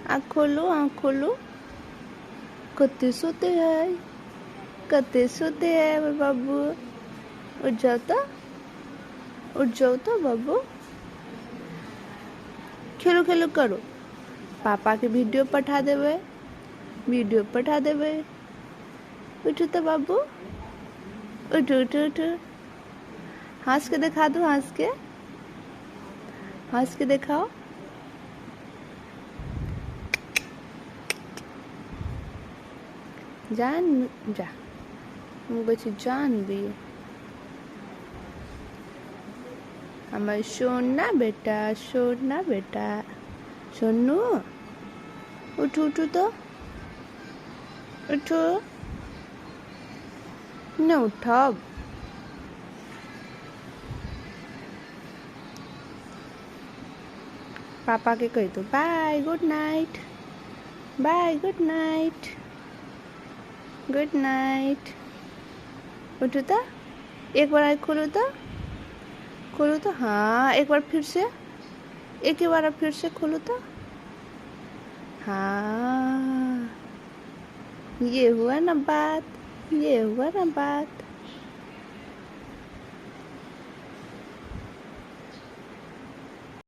आँख खोलो। कते सोते हैं, कते सोते हैं मेरे बाबू। उठ जाओ तो बाबू। खेलो खेलो करो। पापा के वीडियो पठा देवे। उठो तो बाबू, उठो उठो उठो। हंस के दिखा दो, हंस के दिखाओ। जान जा, मुझे जान भी हमारे सोना बेटा, सोनू। उठो तो उठो। न उठो। पापा के कह दो बाय, गुड नाइट। उठो तो, एक बार आँख खोलो तो हाँ, एक बार फिर से, एक ही बार फिर से खोलो तो हाँ। ये हुआ ना बात।